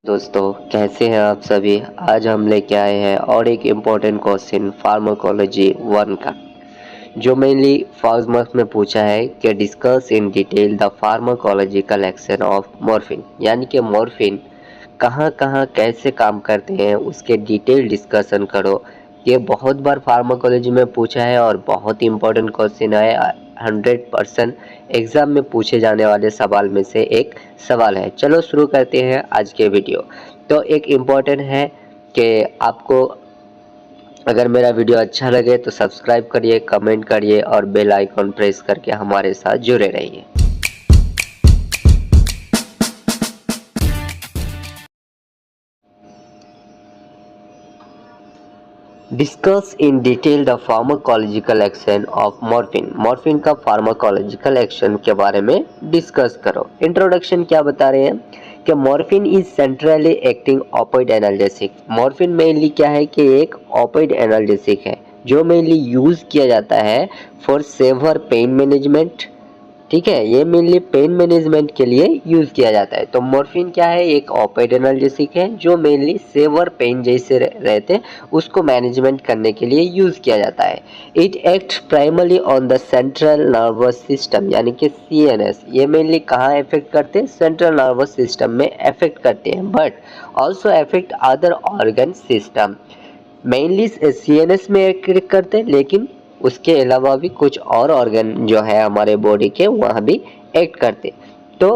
दोस्तों, कैसे हैं आप सभी। आज हम लेके आए हैं और एक इम्पोर्टेंट क्वेश्चन फार्माकोलॉजी 1 का, जो मेनली फर्स्ट मंथ में पूछा है कि discuss in detail the pharmacological action of morphine, यानी कि मॉर्फिन कहाँ कहाँ कैसे काम करते हैं उसके डिटेल डिस्कशन करो। ये बहुत बार फार्माकोलॉजी में पूछा है और बहुत इंपॉर्टेंट क्वेश्चन है। 100% एग्जाम में पूछे जाने वाले सवाल में से एक सवाल है। चलो शुरू करते हैं आज के वीडियो। तो एक इम्पॉर्टेंट है कि आपको अगर मेरा वीडियो अच्छा लगे तो सब्सक्राइब करिए, कमेंट करिए और बेल आइकॉन प्रेस करके हमारे साथ जुड़े रहिए। Discuss in detail the pharmacological action of morphine. Morphine का फार्माकोलॉजिकल एक्शन के बारे में डिस्कस करो। इंट्रोडक्शन क्या बता रहे हैं कि morphine is centrally acting ऑपियोइड analgesic. Morphine mainly क्या है कि एक ऑपियोइड एनाल्जेसिक है जो मेनली यूज किया जाता है फॉर सेवर पेन मैनेजमेंट। ठीक है, ये मेनली पेन मैनेजमेंट के लिए यूज किया जाता है। तो मॉर्फिन क्या है, एक ऑपियोइड एनाल्जेसिक है जो मेनली सेवर पेन जैसे रहते उसको मैनेजमेंट करने के लिए यूज किया जाता है। It act primarily on the central nervous system, यानी कि सीएनएस। ये मेनली कहाँ इफेक्ट करते हैं, सेंट्रल नर्वस सिस्टम में इफेक्ट करते हैं, but also effect other organ system. Mainly CNS में इफेक्ट करते हैं, लेकिन उसके अलावा भी कुछ और ऑर्गन जो है हमारे बॉडी के वहाँ भी एक्ट करते। तो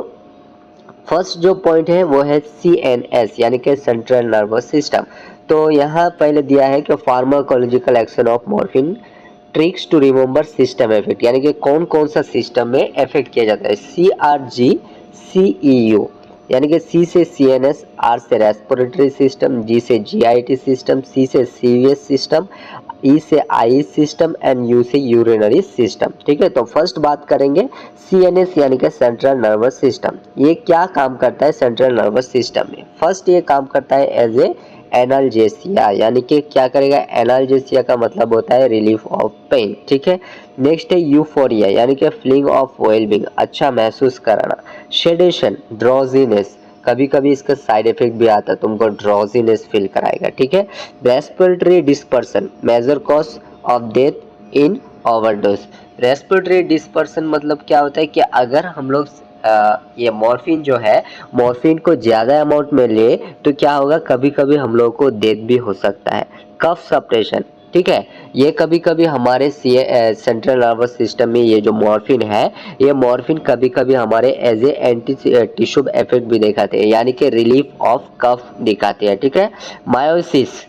फर्स्ट जो पॉइंट है वो है सीएनएस, यानी कि सेंट्रल नर्वस सिस्टम। तो यहाँ पहले दिया है कि pharmacological action of morphine tricks to remember system effect, यानी कि कौन कौन सा सिस्टम में इफेक्ट किया जाता है। CRG CEU, यानी कि C से CNS, R से रेस्पिरेटरी सिस्टम, G से GIT सिस्टम, C से CVS सिस्टम, E से आई सिस्टम एंड U से यूरिनरी सिस्टम। ठीक है, तो फर्स्ट बात करेंगे CNS यानी कि सेंट्रल नर्वस सिस्टम। ये क्या काम करता है सेंट्रल नर्वस सिस्टम में। फर्स्ट ये काम करता है एज ए एनाल्जेसिया, यानी कि क्या करेगा, एनाल्जेसिया का मतलब होता है रिलीफ ऑफ पेन। ठीक है, नेक्स्ट है यूफोरिया, यानी कि फीलिंग ऑफ वेलबींग, अच्छा महसूस कराना। शेडेशन, ड्रोजीनेस, कभी कभी इसका साइड इफेक्ट भी आता है, तुमको ड्रोजीनेस फील कराएगा। ठीक है, respiratory depression, major cause of death in overdose. Respiratory depression मतलब क्या होता है कि अगर हम लोग ये मॉर्फिन जो है, मॉर्फिन को ज़्यादा अमाउंट में ले तो क्या होगा, कभी कभी हम लोगों को डेथ भी हो सकता है। कफ सप्रेशन, ठीक है, ये कभी कभी हमारे सेंट्रल नर्वस सिस्टम में ये जो मॉर्फिन है, ये मॉर्फिन कभी कभी हमारे as a antitussive effect भी दिखाते हैं, यानी कि रिलीफ ऑफ कफ दिखाते हैं। ठीक है, मायोसिस,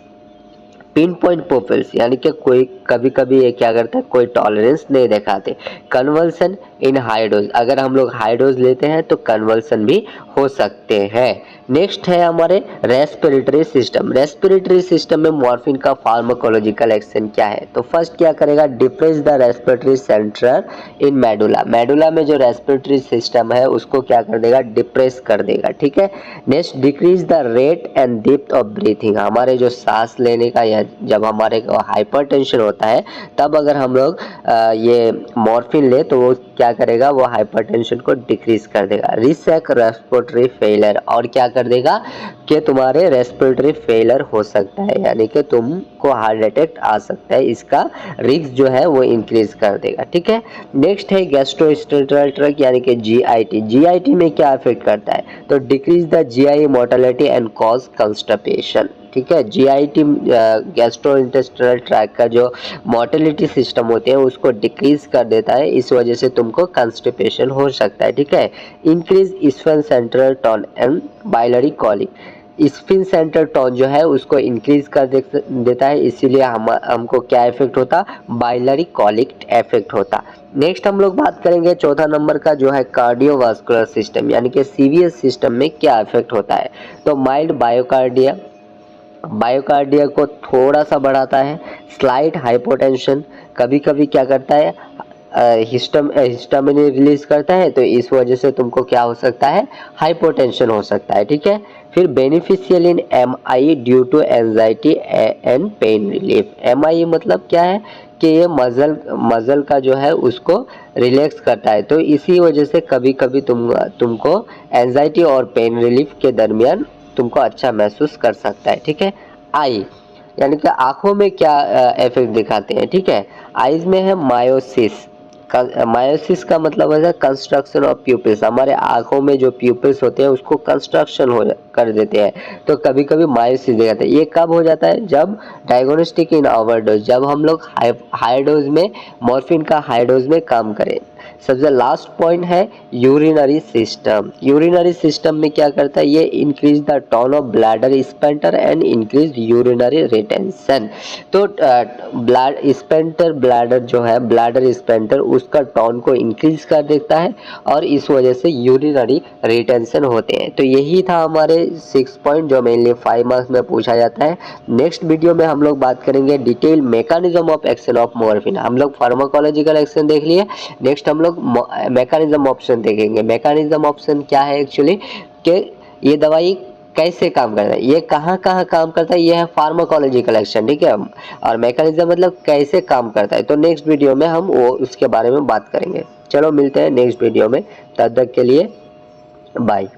पिन पॉइंट पोपल्स, यानी कि कोई कभी कभी ये क्या करता है, कोई टॉलरेंस नहीं दिखाते। कन्वल्सन इन हाई डोज, अगर हम लोग हाई डोज लेते हैं तो कन्वल्सन भी हो सकते हैं। नेक्स्ट है हमारे रेस्पिरेटरी सिस्टम। रेस्पिरेटरी सिस्टम में मॉर्फिन का फार्माकोलॉजिकल एक्शन क्या है। तो फर्स्ट क्या करेगा, depress the respiratory centre in medulla. Medulla में जो रेस्पिरेटरी सिस्टम है उसको क्या कर देगा, डिप्रेस कर देगा। ठीक है, next decrease the rate and depth of breathing, हमारे जो सांस लेने का या जब हमारे को हाइपरटेंशन होता है तब अगर हम लोग ये मॉर्फिन ले तो वो क्या करेगा, वो हाइपरटेंशन को डिक्रीज कर देगा। रिस्क रेस्पिरेटरी फेलियर, और क्या कर देगा कि तुम्हारे रेस्पिरेटरी फेलियर हो सकता है, यानी कि तुमको हार्ट अटैक आ सकता है, इसका रिस्क जो है वो इंक्रीज कर देगा। ठीक है, नेक्स्ट है गैस्ट्रोइंटेस्टाइनल ट्रैक्ट, यानी कि GIT। GIT में क्या इफेक्ट करता है, तो decrease the GI mortality and cause constipation. ठीक है, GIT गैस्ट्रोइंटेस्टाइनल ट्रैक्ट का जो मोर्टेलिटी सिस्टम होते हैं उसको डिक्रीज कर देता है, इस वजह से तुमको कंस्टिपेशन हो सकता है। ठीक है, increase sphincter tone and biliary colic, sphincter tone जो है उसको इंक्रीज कर देता है, इसीलिए हमको क्या इफेक्ट होता, बाइलरी कॉलिक इफेक्ट होता। नेक्स्ट हम लोग बात करेंगे चौथा नंबर का, जो है कार्डियोवास्कुलर सिस्टम, यानी कि CVS सिस्टम में क्या इफेक्ट होता है। तो माइल्ड बायोकार्डिया, बायोकार्डिया को थोड़ा सा बढ़ाता है। स्लाइट हाइपोटेंशन, कभी कभी क्या करता है, हिस्टामिन रिलीज करता है, तो इस वजह से तुमको क्या हो सकता है, हाइपोटेंशन हो सकता है। ठीक है, फिर beneficial in MI due to anxiety and pain relief. MI मतलब क्या है कि ये मजल का जो है उसको रिलैक्स करता है, तो इसी वजह से कभी कभी तुमको एंजाइटी और पेन रिलीफ के दरमियान तुमको अच्छा महसूस कर सकता है। ठीक है, आई यानी कि आंखों में क्या इफेक्ट दिखाते हैं। ठीक है, आईज में है मायोसिस। मायोसिस का मतलब है कंस्ट्रक्शन ऑफ प्यूपिल्स। हमारे आंखों में जो प्यूपिल्स होते हैं उसको कंस्ट्रक्शन हो कर देते हैं, तो कभी कभी मायोसिस दिखाते हैं। ये कब हो जाता है, जब डायग्नोस्टिक इन ओवरडोज, जब हम लोग हाई डोज में मॉर्फिन का हाई डोज में काम करें। सबसे लास्ट पॉइंट है यूरिनरी सिस्टम। यूरिनरी सिस्टम में क्या करता है, ये increase the tone of bladder स्पेंटर and increase urinary retention. तो स्पेंटर ब्लैडर जो है, ब्लैडर स्पेंटर उसका टोन को इंक्रीज कर देता है और इस वजह से यूरिनरी रिटेंशन होते हैं। तो यही था हमारे 6 पॉइंट जो मेनली 5 मार्क्स में पूछा जाता है। नेक्स्ट वीडियो में हम लोग बात करेंगे detail mechanism of action of morphine. हम लोग फार्माकोलॉजिकल एक्शन देख लिए, नेक्स्ट हम लोग मैकेनिज्म ऑप्शन देखेंगे। मैकेनिज्म ऑप्शन क्या है एक्चुअली, कि ये दवाई कैसे काम करता है, ये कहाँ कहाँ काम करता है, ये है फार्माकोलॉजिकल एक्शन। ठीक है, और मैकेनिज्म मतलब कैसे काम करता है। तो नेक्स्ट वीडियो में हम वो उसके बारे में बात करेंगे। चलो मिलते हैं नेक्स्ट वीडियो में, तब तक के लिए बाय।